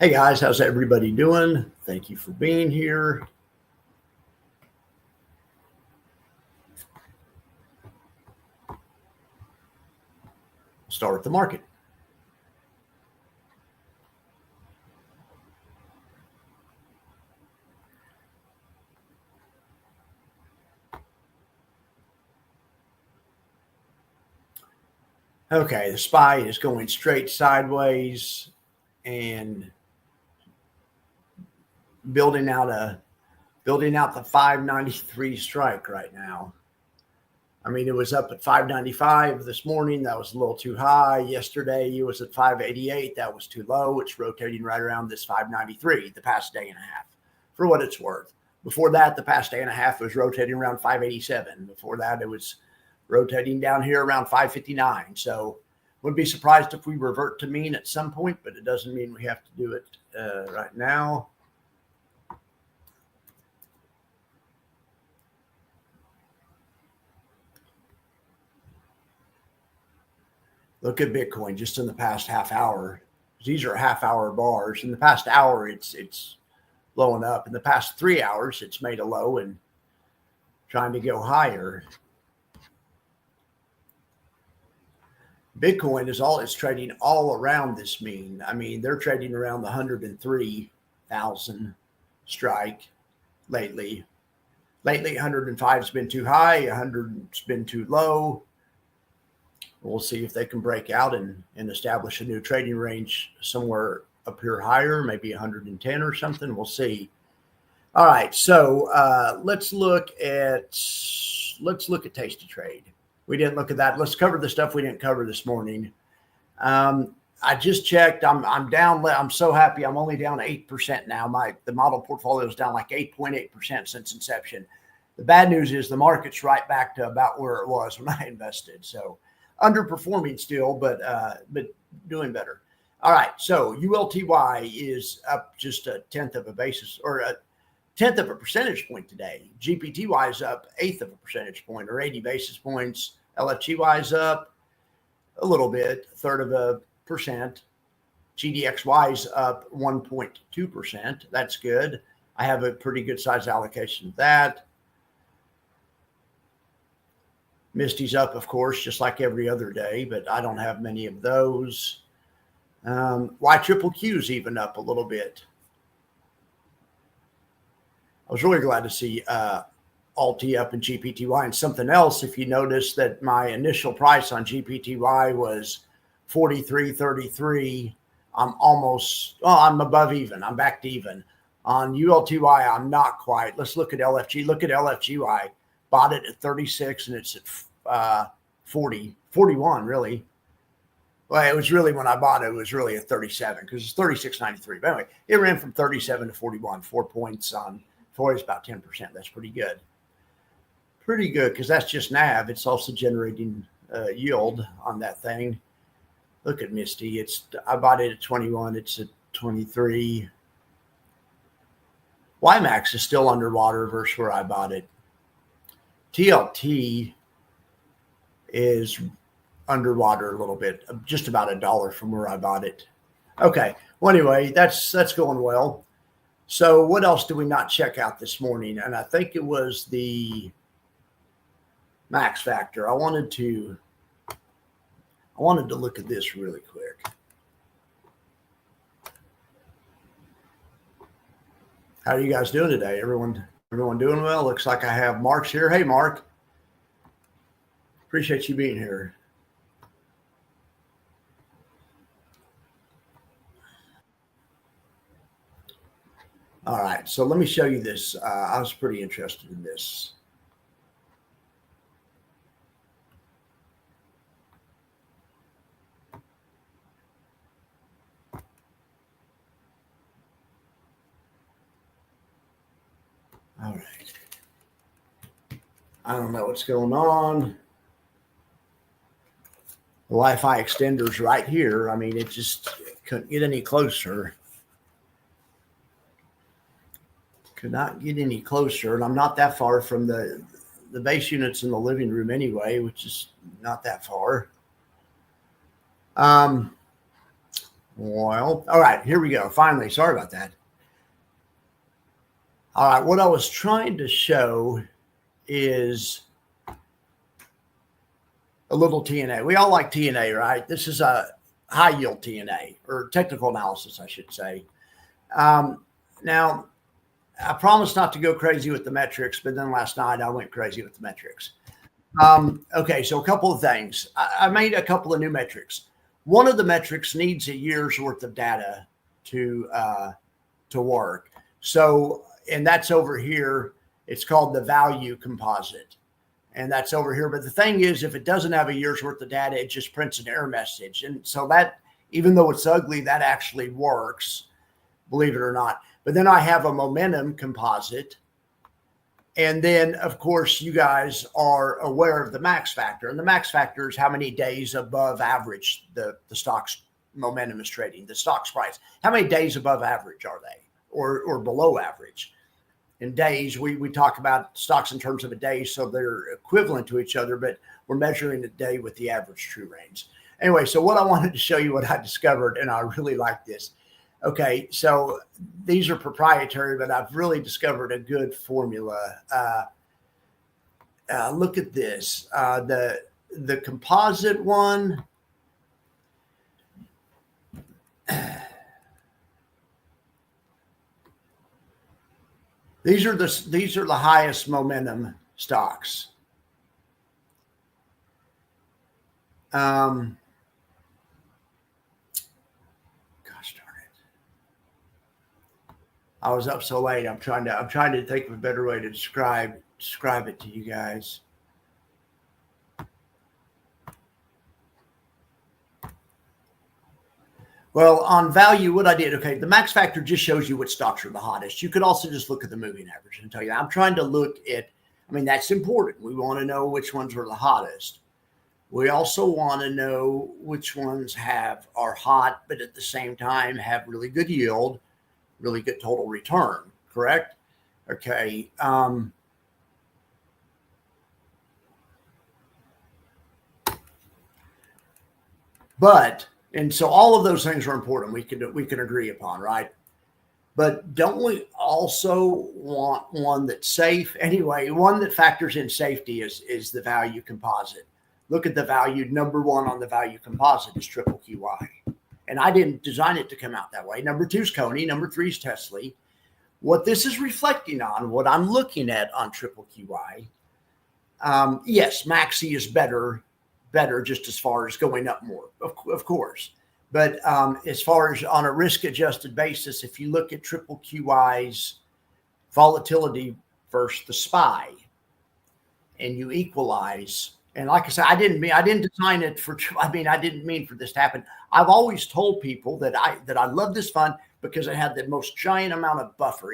Hey guys, how's everybody doing? Thank you for being here. Start with the market. Okay, the SPY is going straight sideways and building out the 593 strike right now. I mean, it was up at 595 this morning. That was a little too high. Yesterday, it was at 588. That was too low. It's rotating right around this 593 the past day and a half, for what it's worth. Before that, the past day and a half was rotating around 587. Before that, it was rotating down here around 559. So wouldn't be surprised if we revert to mean at some point, but it doesn't mean we have to do it right now. Look at Bitcoin just in the past half hour. These are half-hour bars. In the past hour, it's blowing up. In the past 3 hours, it's made a low and trying to go higher. Bitcoin is trading all around this mean. I mean, they're trading around the 103,000 strike lately. Lately, 105 has been too high, 100 has been too low. We'll see if they can break out and establish a new trading range somewhere up here higher, maybe 110 or something. We'll see. All right, so let's look at Tasty Trade. We didn't look at that. Let's cover the stuff we didn't cover this morning. I just checked. I'm down. I'm so happy. I'm only down 8% now. The model portfolio is down like 8.8% since inception. The bad news is the market's right back to about where it was when I invested. So underperforming still, but doing better. All right. So ULTY is up just a tenth of a basis or a tenth of a percentage point today. GPTY is up eighth of a percentage point or 80 basis points. LFGY is up a little bit, a third of a percent. GDXY is up 1.2%. That's good. I have a pretty good size allocation of that. Misty's up, of course, just like every other day, but I don't have many of those. YQQQ is even up a little bit. I was really glad to see Alti up in GPTY. And something else, if you notice that my initial price on GPTY was 43.33, I'm above even. I'm back to even. On ULTY, I'm not quite. Let's look at LFG. Look at LFGY. Bought it at 36 and it's at 41 really. Well, it was really when I bought it was really at 37 because it's 36.93. But anyway, it ran from 37 to 41, 4 points on 4 is about 10%. That's pretty good. Pretty good because that's just NAV. It's also generating yield on that thing. Look at Misty. I bought it at 21. It's at 23. WiMAX is still underwater versus where I bought it. TLT is underwater a little bit, just about $1 from where I bought it. Okay. Well, anyway, that's going well. So what else did we not check out this morning? And I think it was the max factor. I wanted to look at this really quick. How are you guys doing today? Everyone doing well? Looks like I have Mark's here. Hey, Mark. Appreciate you being here. All right, so let me show you this. I was pretty interested in this. All right. I don't know what's going on. The Wi-Fi extender's right here. I mean, it just couldn't get any closer. Could not get any closer, and I'm not that far from the base units in the living room anyway, which is not that far. Well, all right, here we go. Finally, sorry about that. All right, what I was trying to show is a little TNA. We all like TNA, right? This is a high yield TNA, or technical analysis, I should say. Now, I promised not to go crazy with the metrics, but then last night I went crazy with the metrics. Okay, so a couple of things. I made a couple of new metrics. One of the metrics needs a year's worth of data to work. So, and that's over here. It's called the value composite. And that's over here. But the thing is, if it doesn't have a year's worth of data, it just prints an error message. And so that, even though it's ugly, that actually works, believe it or not. But then I have a momentum composite. And then, of course, you guys are aware of the max factor. And the max factor is how many days above average the stock's momentum is trading, the stock's price. How many days above average are they, or below average? In days, we talk about stocks in terms of a day, so they're equivalent to each other, but we're measuring a day with the average true range. Anyway, so what I wanted to show you what I discovered, and I really like this. Okay, so these are proprietary, but I've really discovered a good formula. Look at this. The composite one. These are the highest momentum stocks. Gosh darn it! I was up so late. I'm trying to think of a better way to describe it to you guys. Well, on value, what I did, okay, the max factor just shows you what stocks are the hottest. You could also just look at the moving average and tell you. I'm trying to look at, I mean, that's important. We want to know which ones are the hottest. We also want to know which ones are hot, but at the same time have really good yield, really good total return, correct? Okay. And so all of those things are important. We can agree upon, right? But don't we also want one that's safe? Anyway, one that factors in safety is the value composite. Look at the value. Number one on the value composite is triple QY. And I didn't design it to come out that way. Number two is Coney. Number three is Tesla. What this is reflecting on, what I'm looking at on triple QY, yes, Maxi is better just as far as going up more, of course. But as far as on a risk-adjusted basis, if you look at triple QY's volatility versus the SPY, and you equalize, and like I said, I didn't design it for. I didn't mean for this to happen. I've always told people that I love this fund because it had the most giant amount of buffer.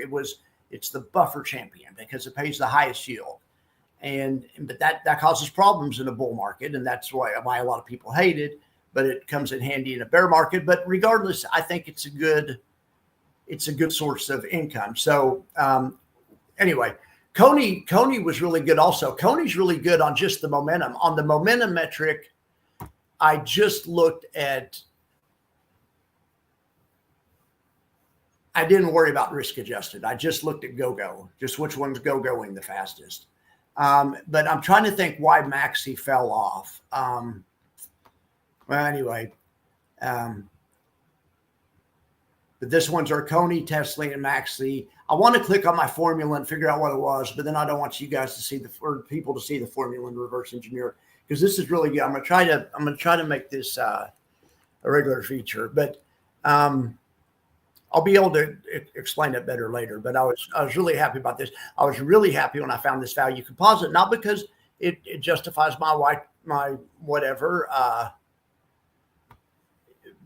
It's the buffer champion because it pays the highest yield. But that causes problems in a bull market, and that's why a lot of people hate it. But it comes in handy in a bear market. But regardless, I think it's a good source of income. So anyway, Coney was really good. Also, Coney's really good on just the momentum. On the momentum metric, I just looked at. I didn't worry about risk adjusted. I just looked at go, just which one's going the fastest. But I'm trying to think why Maxi fell off. Well, anyway, but this one's are Coney, Tesla, and Maxi. I want to click on my formula and figure out what it was, but then I don't want you guys to see or people to see the formula and reverse engineer because this is really good. I'm gonna try to make this a regular feature, but I'll be able to explain it better later. But I was really happy about this. I was really happy when I found this value composite, not because it justifies my whatever.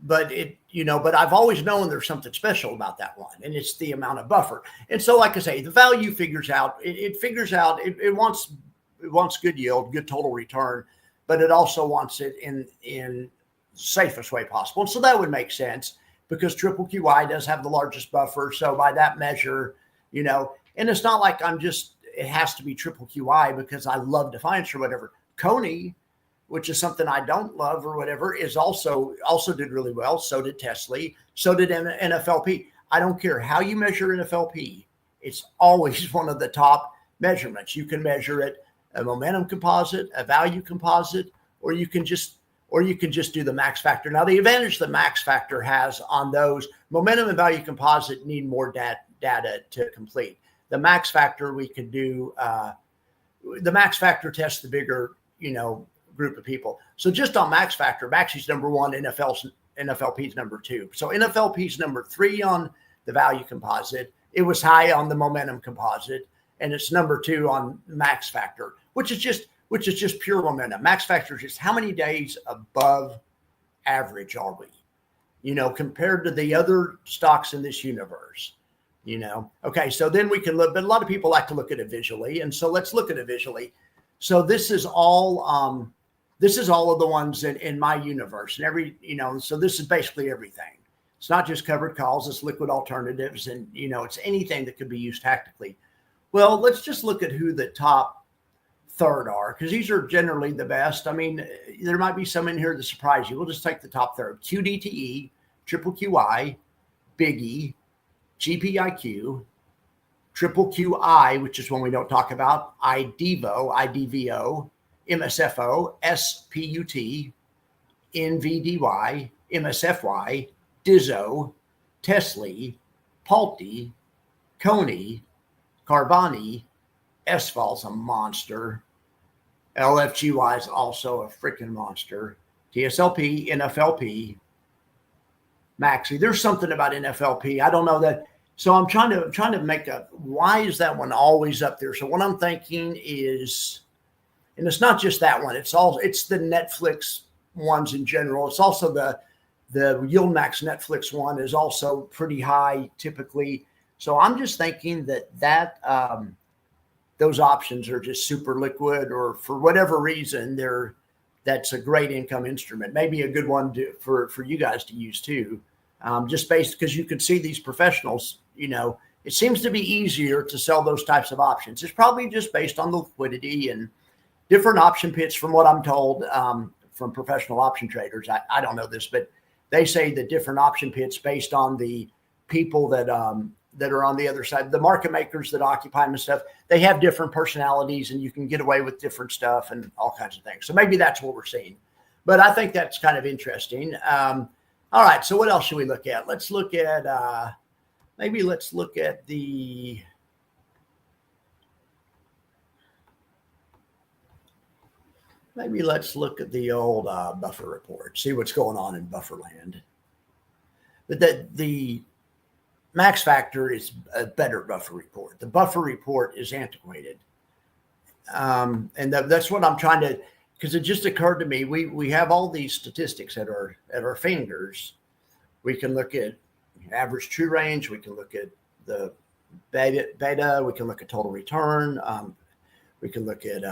But but I've always known there's something special about that one, and it's the amount of buffer. And so, like I say, the value figures out. It figures out. It wants good yield, good total return, but it also wants it in safest way possible. And so that would make sense because triple QY does have the largest buffer. So by that measure, and it's not like it has to be triple QY because I love Defiance or whatever. Coney which is something I don't love or whatever, is also did really well. So did Tesla. So did NFLP. I don't care how you measure NFLP. It's always one of the top measurements. You can measure it a momentum composite, a value composite, or you can just do the max factor. Now, the advantage the max factor has on those, momentum and value composite need more data to complete. The max factor we can do, the max factor tests the bigger, group of people. So just on max factor, Maxi's number one, NFLP's number two. So NFLP's number three on the value composite. It was high on the momentum composite, and it's number two on max factor, which is just pure momentum. Max factor is just how many days above average are we, compared to the other stocks in this universe, Okay, so then we can look, but a lot of people like to look at it visually. And so let's look at it visually. So this is all of the ones in my universe, and so this is basically everything. It's not just covered calls, it's liquid alternatives, and it's anything that could be used tactically. Well, let's just look at who the top third are, because these are generally the best. I mean, there might be some in here that surprise you. We'll just take the top third: QDTE, Triple QI, Biggie, GPIQ, Triple QI, which is one we don't talk about, IDVO, MSFO, SPUT, NVDY, MSFY, Dizzo, Tesla, Palti, Coney, Carboni, SVOL's a monster. LFGY is also a freaking monster. TSLP, NFLP, Maxi. There's something about NFLP. I don't know that. So I'm trying to make why is that one always up there? So what I'm thinking is, and it's not just that one. It's the Netflix ones in general. It's also the YieldMax Netflix one is also pretty high typically. So I'm just thinking that those options are just super liquid, or for whatever reason, that's a great income instrument. Maybe a good one for you guys to use too. Just based, because you can see these professionals, it seems to be easier to sell those types of options. It's probably just based on the liquidity and different option pits, from what I'm told from professional option traders. I don't know this, but they say the different option pits based on the people that are on the other side, the market makers that occupy them and stuff, they have different personalities, and you can get away with different stuff and all kinds of things. So maybe that's what we're seeing. But I think that's kind of interesting. All right, so what else should we look at? Let's look at let's look at the old buffer report, see what's going on in buffer land. But the max factor is a better buffer report. The buffer report is antiquated. And that's what I'm trying to, because it just occurred to me, we have all these statistics at our fingers. We can look at average true range. We can look at the beta. We can look at total return. We can look at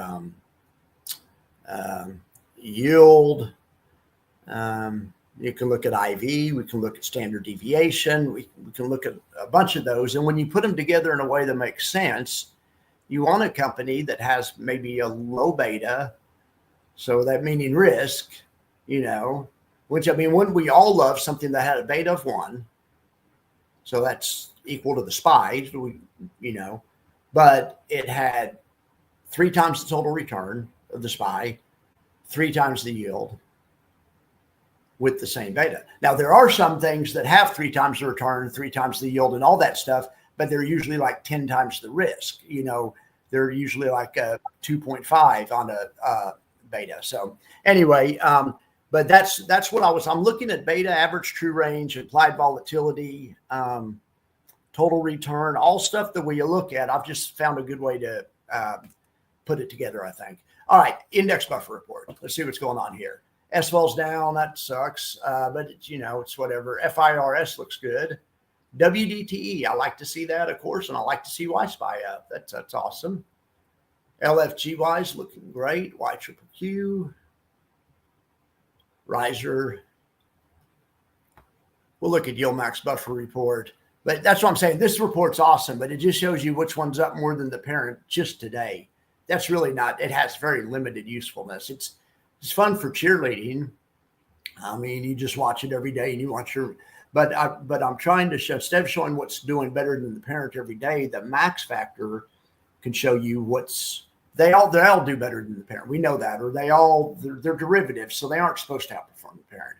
yield. You can look at IV. We can look at standard deviation. We can look at a bunch of those. And when you put them together in a way that makes sense, you want a company that has maybe a low beta. So that meaning risk, which, I mean, wouldn't we all love something that had a beta of 1? So that's equal to the SPY, but it had 3 times the total return of the SPY, 3 times the yield with the same beta. Now, there are some things that have 3 times the return, 3 times the yield and all that stuff, but they're usually like 10 times the risk. They're usually like a 2.5 on a beta. So anyway, but that's what I'm looking at: beta, average true range, implied volatility, total return, all stuff that we look at. I've just found a good way to put it together, I think. All right, index buffer report. Let's see what's going on here. SVOL's down. That sucks, but it's whatever. FIRS looks good. WDTE, I like to see that, of course, and I like to see YSPY up. That's awesome. LFGY is looking great. YQQQ, Riser. We'll look at YieldMax buffer report. But that's what I'm saying. This report's awesome, but it just shows you which one's up more than the parent just today. That's really not, it has very limited usefulness. It's fun for cheerleading. I mean, you just watch it every day and you watch your, but I'm trying to show, instead of showing what's doing better than the parent every day, the max factor can show you they all do better than the parent. We know that, or they're derivatives, so they aren't supposed to outperform the parent.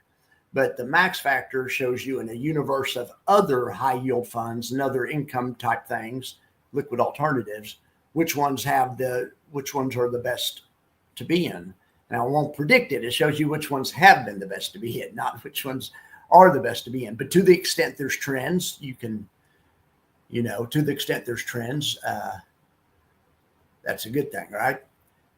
But the max factor shows you in a universe of other high yield funds and other income type things, liquid alternatives, which ones are the best to be in. Now, it won't predict it. It shows you which ones have been the best to be in, not which ones are the best to be in. But to the extent there's trends, you can, to the extent there's trends, that's a good thing, right?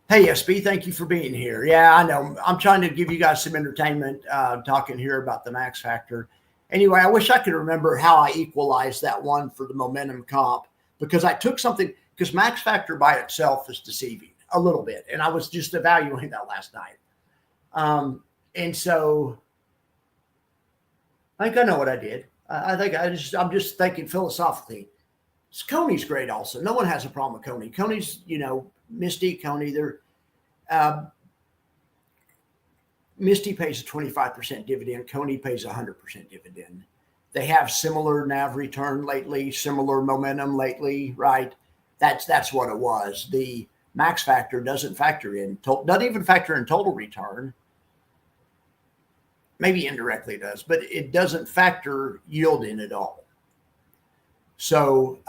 Hey, SB, thank you for being here. Yeah, I know. I'm trying to give you guys some entertainment talking here about the max factor. Anyway, I wish I could remember how I equalized that one for the momentum comp, because I took something, because max factor by itself is deceiving a little bit. And I was just evaluating that last night. And so I think I know what I did. I'm just thinking philosophically. Coney's great also. No one has a problem with Coney. Coney's, Misty, Coney, Misty pays a 25% dividend. Coney pays 100% dividend. They have similar NAV return lately, similar momentum lately, right? That's what it was. The max factor doesn't even factor in total return. Maybe indirectly it does, but it doesn't factor yield in at all. So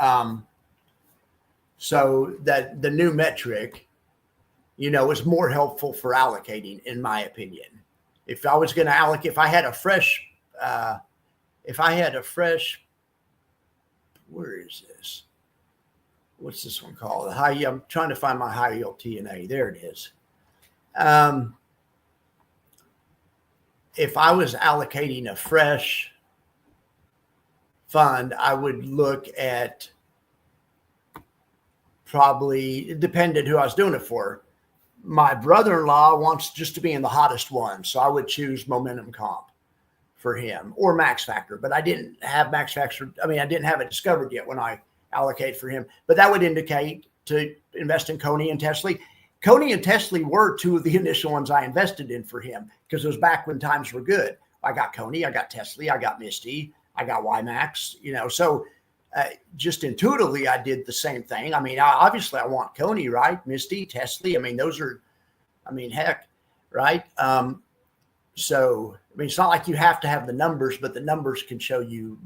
that the new metric, is more helpful for allocating, in my opinion. If I was going to allocate, if I had a fresh, where is this? What's this one called? I'm trying to find my high yield TNA. There it is. If I was allocating a fresh fund, I would look at, probably, it depended who I was doing it for. My brother-in-law wants just to be in the hottest one, so I would choose momentum comp for him, or max factor. But I didn't have max factor. I didn't have it discovered yet when I allocate for him. But that would indicate to invest in Coney and Tesla. Coney and Tesla were two of the initial ones I invested in for him, because it was back when times were good. I got Coney, I got Tesla, I got Misty, I got YMAX, so just intuitively, I did the same thing. Obviously I want Coney, right? Misty, Tesla. Those are, heck, right? So, it's not like you have to have the numbers, but the numbers can show you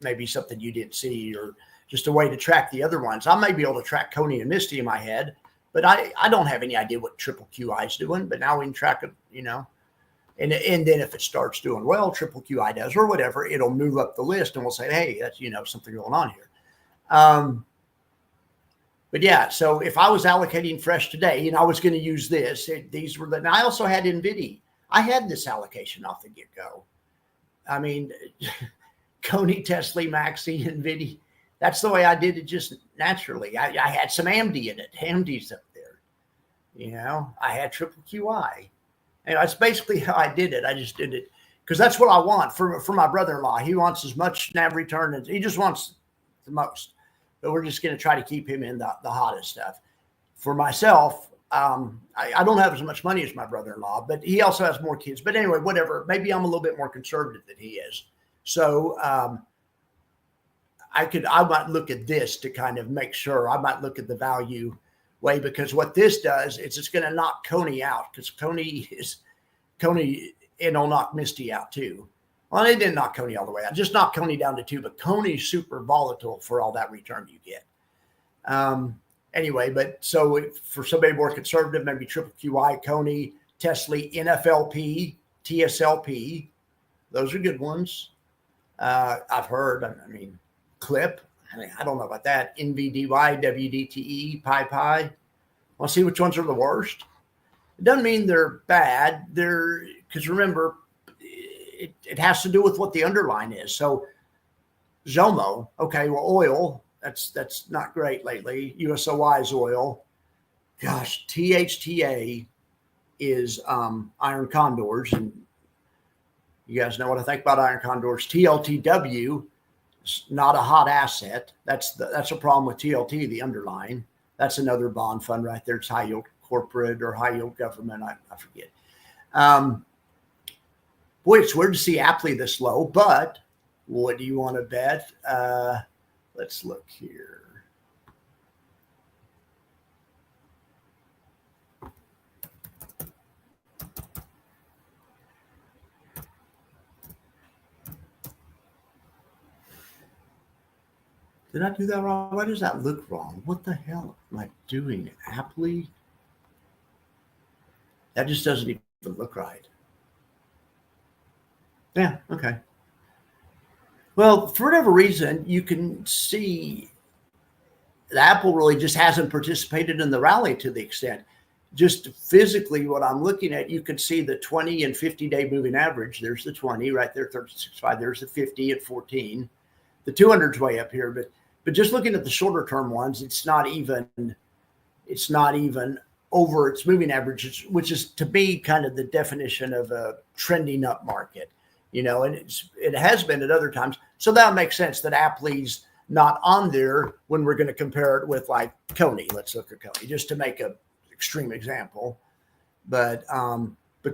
maybe something you didn't see, or just a way to track the other ones. I may be able to track Coney and Misty in my head, but I don't have any idea what triple QI is doing, but now we can track it, And then if it starts doing well, triple QI does, or whatever, it'll move up the list and we'll say, hey, that's, something going on here. But yeah, so if I was allocating fresh today, I was going to use this. And I also had NVIDIA. I had this allocation off the get-go. Coney, Tesla, Maxi, NVIDIA. That's the way I did it, just naturally. I had some AMD in it. AMD's up there. I had triple QI. And that's basically how I did it. I just did it because that's what I want for my brother-in-law. He wants as much NAV return as he just wants the most. But we're just going to try to keep him in the hottest stuff. For myself, I don't have as much money as my brother-in-law, but he also has more kids. But anyway, whatever. Maybe I'm a little bit more conservative than he is. So I might look at this to kind of make sure. I might look at the value way, because what this does is it's going to knock Coney out, because Coney, it'll knock Misty out too. Well, it didn't knock Coney all the way out, just knocked Coney down to 2, but Coney's super volatile for all that return you get. Anyway, but so for somebody more conservative, maybe triple QI, Coney, Tesla, NFLP, TSLP, those are good ones. I've heard, Clip. I don't know about that. NVDY, WDTE, Pi. Want to see which ones are the worst? It doesn't mean they're bad. Because remember, it has to do with what the underline is. So Zomo, okay, well, oil, that's not great lately. USOY is oil. Gosh, THTA is iron condors. And you guys know what I think about iron condors. TLTW, not a hot asset. That's a problem with TLT, the underlying. That's another bond fund right there. It's high yield corporate or high yield government. I forget. Boy, it's weird to see Aptly this low, but what do you want to bet? Let's look here. Did I do that wrong? Why does that look wrong? What the hell am I doing? Aptly? That just doesn't even look right. Yeah, okay. Well, for whatever reason, you can see that Apple really just hasn't participated in the rally to the extent. Just physically, what I'm looking at, you can see the 20 and 50-day moving average. There's the 20 right there, 36.5. There's the 50 at 14. The 200's way up here, but just looking at the shorter term ones, it's not even over its moving averages, which is to me kind of the definition of a trending up market, and it has been at other times. So that makes sense that Aptly's not on there when we're going to compare it with like Coney. Let's look at Coney just to make an extreme example. But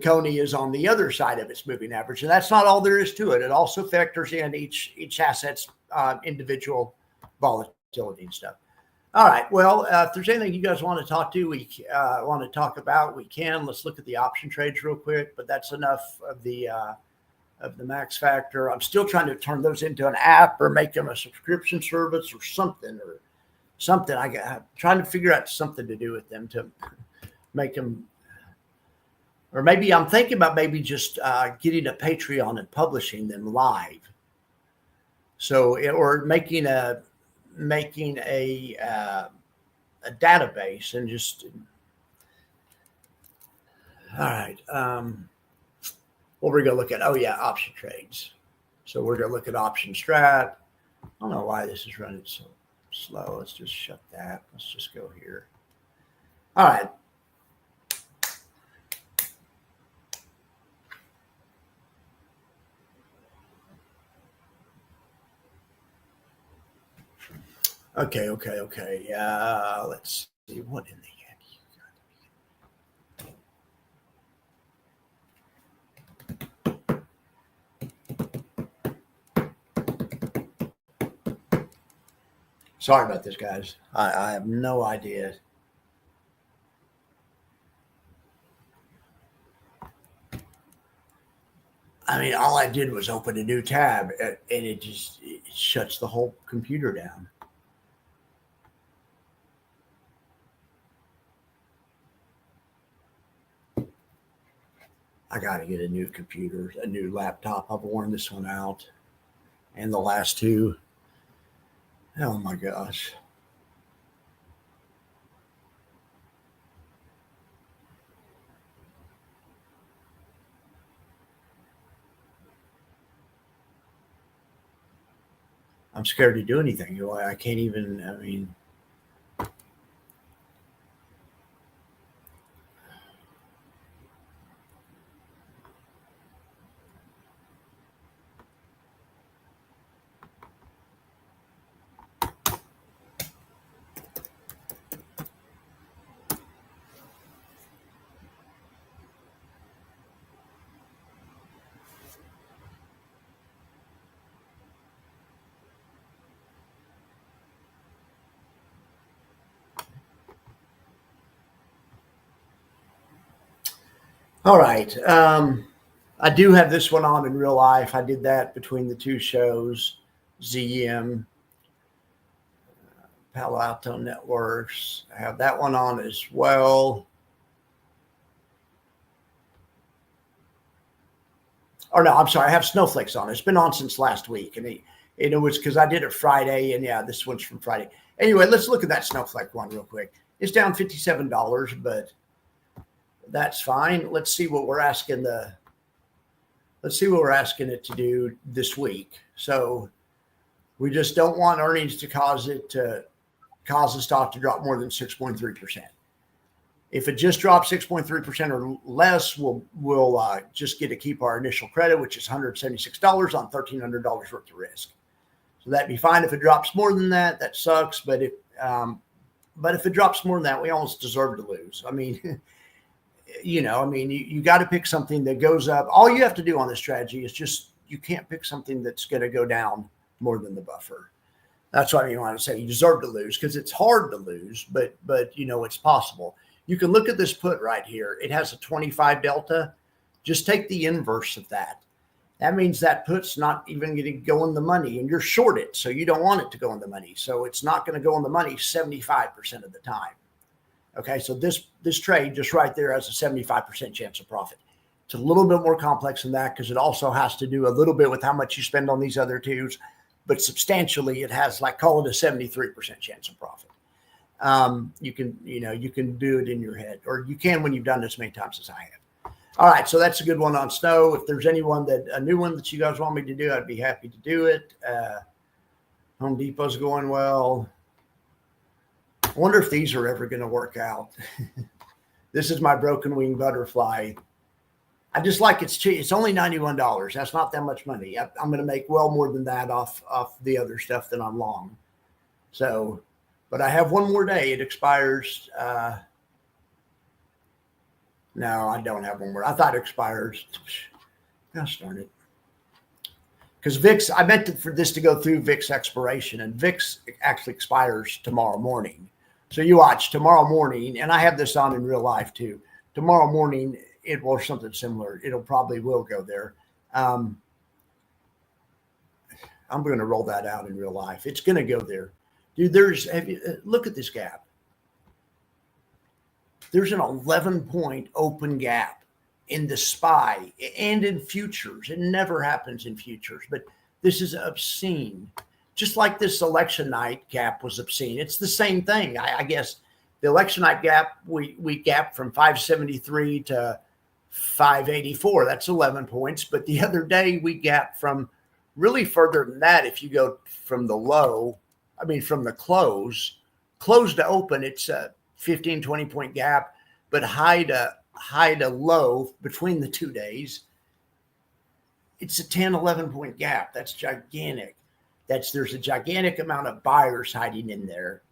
Coney is on the other side of its moving average, and that's not all there is to it. It also factors in each asset's individual volatility and stuff. All right. Well, if there's anything you guys want to talk about, we can. Let's look at the option trades real quick. But that's enough of the Max Factor. I'm still trying to turn those into an app or make them a subscription service or something. I'm trying to figure out something to do with them to make them. Or maybe I'm thinking about just getting a Patreon and publishing them live. So, or making a database and just. All right. What we're going to look at? Oh yeah, option trades. So we're going to look at option strat. I don't know why this is running so slow. Let's just shut that. Let's just go here. All right. Okay. Let's see what in the heck you got. Sorry about this, guys. I have no idea. I mean, all I did was open a new tab, and it shuts the whole computer down. I got to get a new computer, a new laptop. I've worn this one out, and the last two. Oh my gosh. I'm scared to do anything. I can't even, I mean. All right. I do have this one on in real life. I did that between the two shows, ZM, Palo Alto Networks. I have that one on as well. Or no, I'm sorry. I have Snowflake's on. It's been on since last week. And it was because I did it Friday. And yeah, this one's from Friday. Anyway, let's look at that Snowflake one real quick. It's down $57, but that's fine. Let's see what we're asking it to do this week. So we just don't want earnings to cause the stock to drop more than 6.3%. If it just drops 6.3% or less, we'll just get to keep our initial credit, which is $176 on $1,300 worth of risk. So that'd be fine. If it drops more than that, that sucks. But if it drops more than that, we almost deserve to lose. I mean, you know, I mean, you got to pick something that goes up. All you have to do on this strategy is just, you can't pick something that's going to go down more than the buffer. That's why you want to say you deserve to lose, because it's hard to lose, but you know, it's possible. You can look at this put right here. It has a 25 delta. Just take the inverse of that. That means that put's not even going to go in the money, and you're short it, so you don't want it to go in the money. So it's not going to go in the money 75% of the time. Okay, so this trade just right there has a 75% chance of profit. It's a little bit more complex than that, because it also has to do a little bit with how much you spend on these other twos, but substantially it has, like, call it a 73% chance of profit. You can do it in your head, or you can when you've done this many times as I have. All right, so that's a good one on snow. If there's a new one that you guys want me to do, I'd be happy to do it. Home Depot's going well. I wonder if these are ever going to work out. This is my broken wing butterfly. I just like it's cheap. It's only $91. That's not that much money. I'm going to make well more than that off the other stuff that I'm long. So, but I have one more day. It expires. No, I don't have one more. I thought it expires. Gosh darn it. Because VIX, I meant for this to go through VIX expiration, and VIX actually expires tomorrow morning. So you watch tomorrow morning, and I have this on in real life too. Tomorrow morning, it will something similar. It'll probably will go there. I'm going to roll that out in real life. It's going to go there. Dude, look at this gap. There's an 11-point open gap in the SPY and in futures. It never happens in futures, but this is obscene. Just like this election night gap was obscene. It's the same thing. I guess the election night gap, we gapped from 573 to 584. That's 11 points. But the other day we gapped from really further than that. If you go from the low, from the close to open, it's a 15, 20 point gap, but high to low between the 2 days, it's a 10, 11 point gap. That's gigantic. There's a gigantic amount of buyers hiding in there,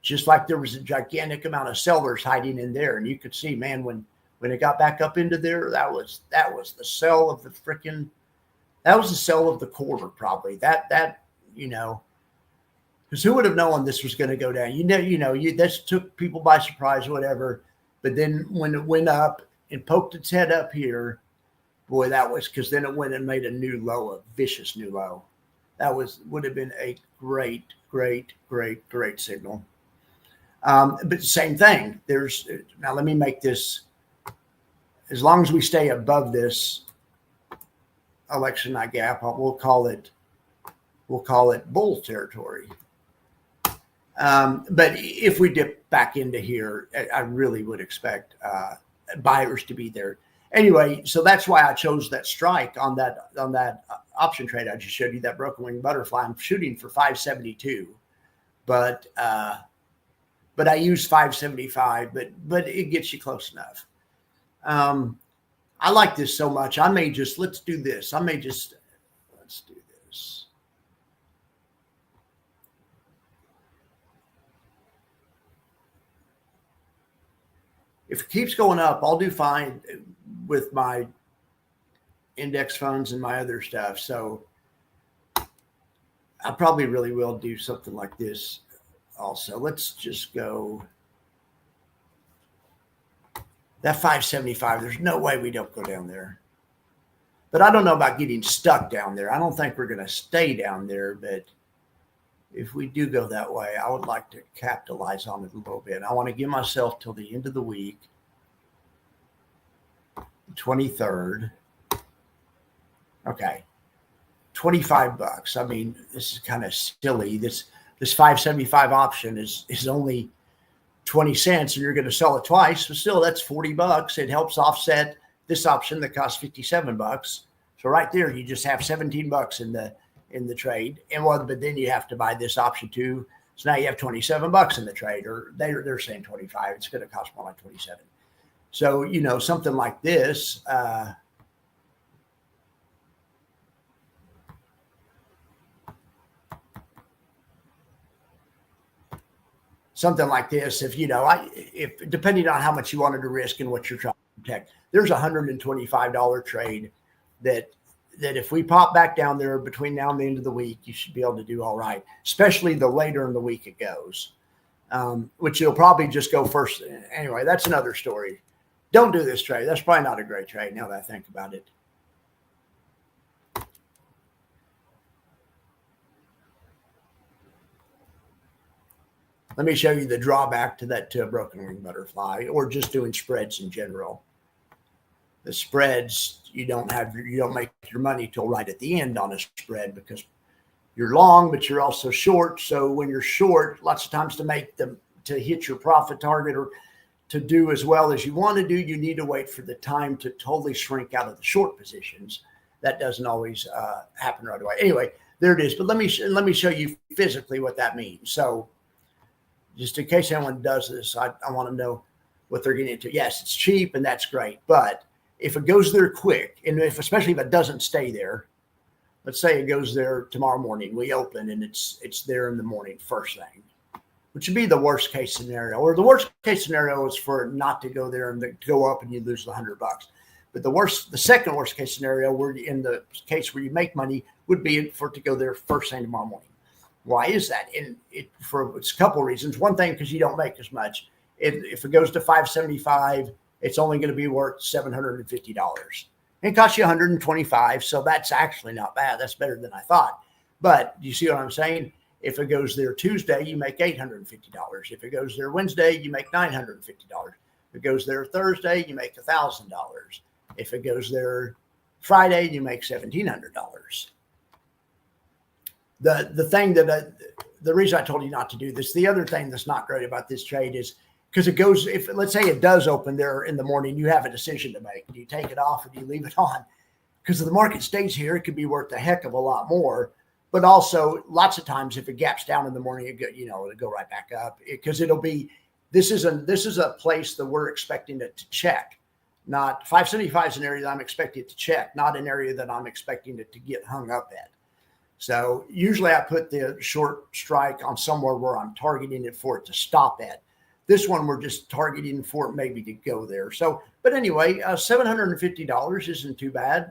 just like there was a gigantic amount of sellers hiding in there. And you could see, man, when it got back up into there, that was the sell of the quarter, probably. That because who would have known this was going to go down? This took people by surprise, whatever. But then when it went up and poked its head up here, boy, that was, because then it went and made a new low, a vicious new low. That would have been a great, great, great, great signal. But same thing. Now let me make this, as long as we stay above this election night gap, we'll call it bull territory. But if we dip back into here, I really would expect buyers to be there. Anyway, so that's why I chose that strike on that option trade I just showed you, that broken wing butterfly. I'm shooting for 572, but I use 575, but it gets you close enough. I like this so much. Let's do this. Let's do this. If it keeps going up, I'll do fine with my index funds and my other stuff. So I probably really will do something like this also. Let's just go. That 575, there's no way we don't go down there. But I don't know about getting stuck down there. I don't think we're going to stay down there, but if we do go that way, I would like to capitalize on it a little bit. I want to give myself till the end of the week, 23rd. Okay. $25. This is kind of silly. This 575 option is only 20 cents, and you're going to sell it twice. So still, that's $40. It helps offset this option that costs $57. So right there, you just have $17 in the trade, but then you have to buy this option too. So now you have $27 in the trade, or they're saying 25. It's going to cost more like 27. So something like this. Something like this, if depending on how much you wanted to risk and what you're trying to protect. There's a $125 trade that if we pop back down there between now and the end of the week, you should be able to do all right, especially the later in the week it goes, which it'll probably just go first. Anyway, that's another story. Don't do this trade. That's probably not a great trade now that I think about it. Let me show you the drawback to that broken wing butterfly, or just doing spreads in general. The spreads, you don't make your money till right at the end on a spread because you're long, but you're also short. So when you're short, lots of times to hit your profit target or to do as well as you want to do, you need to wait for the time to totally shrink out of the short positions. That doesn't always happen right away. Anyway, there it is. But let me show you physically what that means. So just in case anyone does this, I want to know what they're getting into. Yes, it's cheap and that's great. But if it goes there quick, and especially if it doesn't stay there, let's say it goes there tomorrow morning, we open and it's there in the morning, first thing, which would be the worst case scenario. Or the worst case scenario is for it not to go there and to go up and you lose the $100. But the second worst case scenario, where in the case where you make money, would be for it to go there first thing tomorrow morning. Why is that? And it's a couple of reasons. One thing, because you don't make as much. If it goes to $575, it's only going to be worth $750. It costs you $125, so that's actually not bad. That's better than I thought. But you see what I'm saying? If it goes there Tuesday, you make $850. If it goes there Wednesday, you make $950. If it goes there Thursday, you make $1,000. If it goes there Friday, you make $1,700. The thing the reason I told you not to do this, the other thing that's not great about this trade is because it goes, if let's say it does open there in the morning, you have a decision to make. Do you take it off or do you leave it on? Because if the market stays here, it could be worth a heck of a lot more. But also, lots of times, if it gaps down in the morning, it'll go right back up because this is a place that we're expecting it to check. Not 575 is an area that I'm expecting it to check, not an area that I'm expecting it to get hung up at. So usually I put the short strike on somewhere where I'm targeting it for it to stop at. This one, we're just targeting for it maybe to go there. So, but anyway, $750 isn't too bad.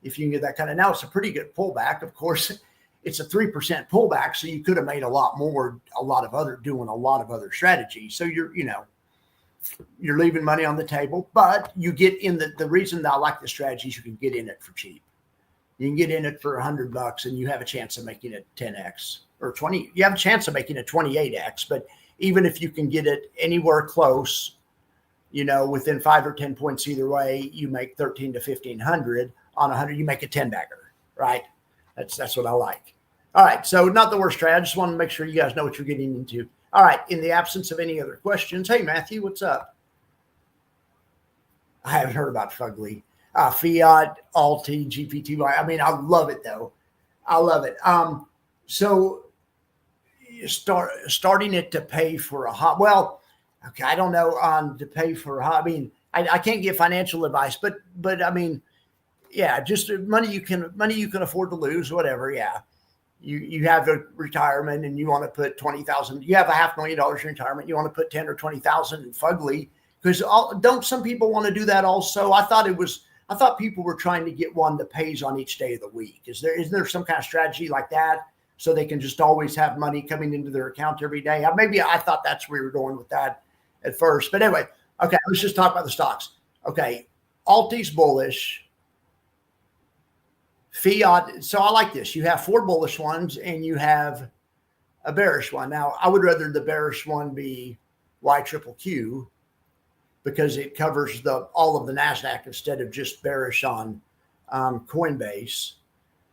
If you can get that kind of, now it's a pretty good pullback. Of course, it's a 3% pullback. So you could have made a lot more, doing a lot of other strategies. So you're leaving money on the table, but you get in the reason that I like the strategies, you can get in it for cheap. You can get in it for $100 and you have a chance of making it 10x or 20. You have a chance of making it 28x, but even if you can get it anywhere close, within 5 or 10 points either way, you make 13 to 1500 on 100. You make a 10 bagger, right? That's what I like. All right, so not the worst trade. I just want to make sure you guys know what you're getting into. All right, in the absence of any other questions, hey Matthew, what's up? I haven't heard about Fugly. Fiat, Alti, GPTY. I mean, I love it though. I love it. So starting it to pay for a hobby. Well, okay, I don't know to pay for a hobby. I mean, I can't give financial advice, but I mean, yeah, just money you can afford to lose, whatever. Yeah. You have a retirement and you want to put 20,000, you have $500,000 in retirement. You want to put 10 or 20,000 in Fugly because don't some people want to do that also? I thought people were trying to get one that pays on each day of the week. Isn't there some kind of strategy like that so they can just always have money coming into their account every day? Maybe I thought that's where we were going with that at first. But anyway, okay, let's just talk about the stocks. Okay, Alti's bullish. Fiat. So I like this. You have 4 bullish ones and you have a bearish one. Now, I would rather the bearish one be YQQQ because it covers all of the NASDAQ instead of just bearish on Coinbase.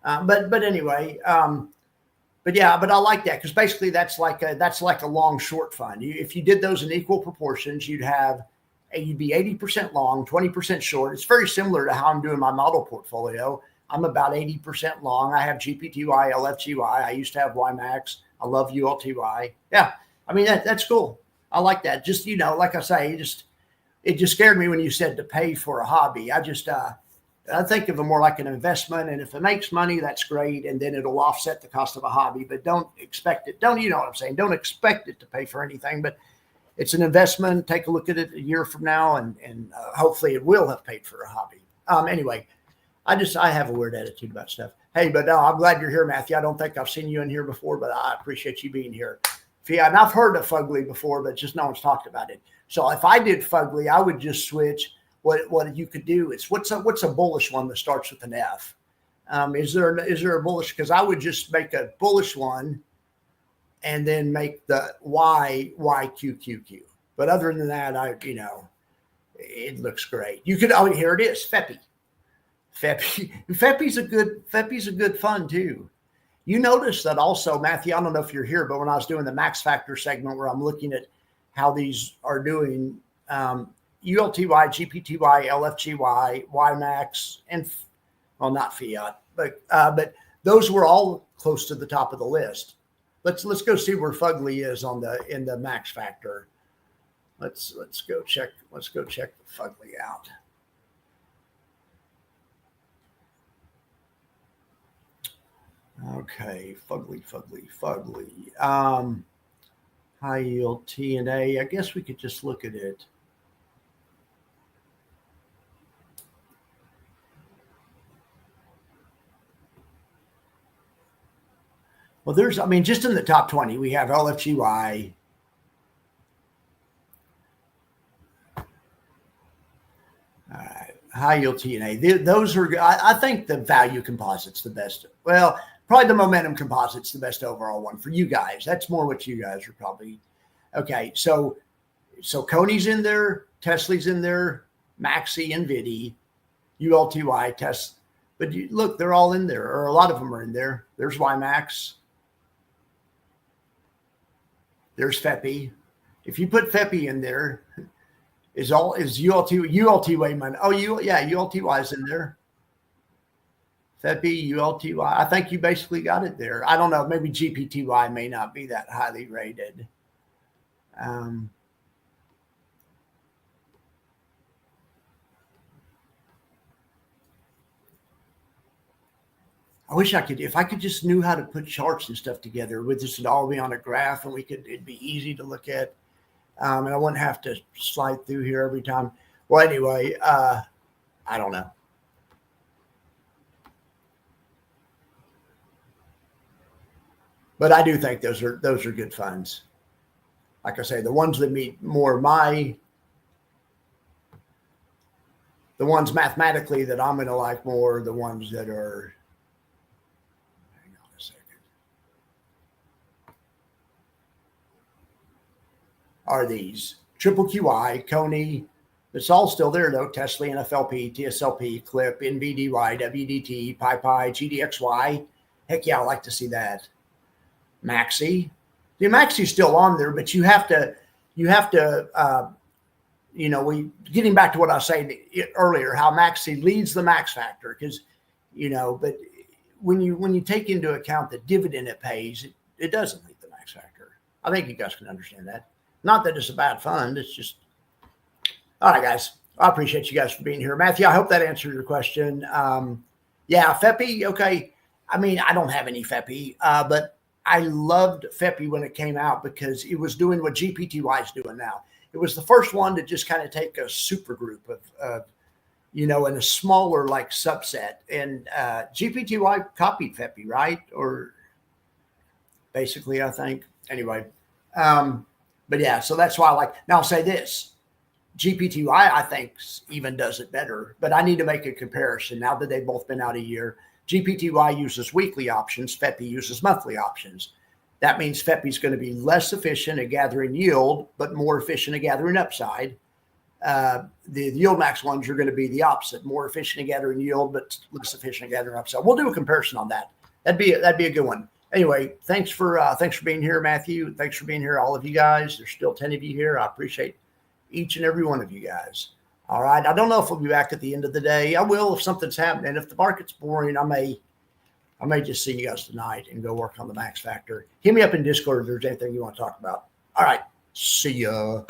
But anyway, but I like that because basically that's like a long short fund. If you did those in equal proportions, you'd be 80% long, 20% short. It's very similar to how I'm doing my model portfolio. I'm about 80% long. I have GPTY, LFGY. I used to have YMAX. I love ULTY. Yeah, I mean that's cool. I like that. Just like I say, it just scared me when you said to pay for a hobby. I think of it more like an investment, and if it makes money, that's great, and then it'll offset the cost of a hobby. But don't expect it. You know what I'm saying? Don't expect it to pay for anything. But it's an investment. Take a look at it a year from now, and hopefully it will have paid for a hobby. Anyway, I have a weird attitude about stuff. Hey, but no, I'm glad you're here, Matthew. I don't think I've seen you in here before, but I appreciate you being here. Yeah, and I've heard of Fugly before, but just no one's talked about it. So if I did Fugly, I would just switch. What you could do is what's a bullish one that starts with an F? Is there a bullish? Because I would just make a bullish one, and then make the YQQQ. But other than that, it looks great. You could. Oh, here it is, Feppy. Feppy's a good fun too. You notice that also, Matthew. I don't know if you're here, but when I was doing the Max Factor segment where I'm looking at how these are doing, ULTY, GPTY, LFGY, YMAX, and not Fiat, but those were all close to the top of the list. Let's go see where Fugly is in the Max Factor. Let's go check the Fugly out. Okay, Fugly. High yield TNA. I guess we could just look at it. Well, just in the top 20, we have LFGY. High yield TNA. Those are, I think the value composite's the best. Well, probably the momentum composite's the best overall one for you guys. That's more what you guys are probably. Okay, so Coney's in there, Tesla's in there, Maxi and Vidi, ULTY, Test. But look, they're all in there, or a lot of them are in there. There's YMAX. There's Feppy. If you put Feppy in there, is ULTY money? Oh, ULTY is in there. Feppy, ULTY. I think you basically got it there. I don't know. Maybe GPTY may not be that highly rated. I wish if I could just knew how to put charts and stuff together, with this would all be on a graph and it'd be easy to look at. And I wouldn't have to slide through here every time. Well, anyway, I don't know. But I do think those are good funds. Like I say, the ones that meet more the ones mathematically that I'm going to like more, the ones that are, hang on a second, are these. Triple QI, Coney, it's all still there though. Tesla, NFLP, TSLP, Clip, NVDY, WDT, PyPy, GDXY. Heck yeah, I like to see that. Maxi. The Maxi's still on there, but you have to getting back to what I was saying earlier, how Maxi leads the Max Factor, because, but when you take into account the dividend it pays, it doesn't lead the Max Factor. I think you guys can understand that. Not that it's a bad fund. It's just, all right, guys. I appreciate you guys for being here. Matthew, I hope that answered your question. Feppy. Okay. I mean, I don't have any Feppy, but I loved Feppy when it came out because it was doing what GPTY is doing now. It was the first one to just kind of take a super group of in a smaller like subset. And GPTY copied Feppy, right? Or basically, I think. Anyway, but yeah, so that's why I like. Now I'll say this: GPTY I think even does it better. But I need to make a comparison now that they've both been out a year. GPTY uses weekly options. Feppy uses monthly options. That means Feppy's going to be less efficient at gathering yield, but more efficient at gathering upside. The Yield Max ones are going to be the opposite, more efficient at gathering yield, but less efficient at gathering upside. We'll do a comparison on that. That'd be a good one. Anyway, thanks for being here, Matthew. Thanks for being here, all of you guys. There's still 10 of you here. I appreciate each and every one of you guys. All right. I don't know if we'll be back at the end of the day. I will if something's happening. If the market's boring, I may just see you guys tonight and go work on the Max Factor. Hit me up in Discord if there's anything you want to talk about. All right. See ya.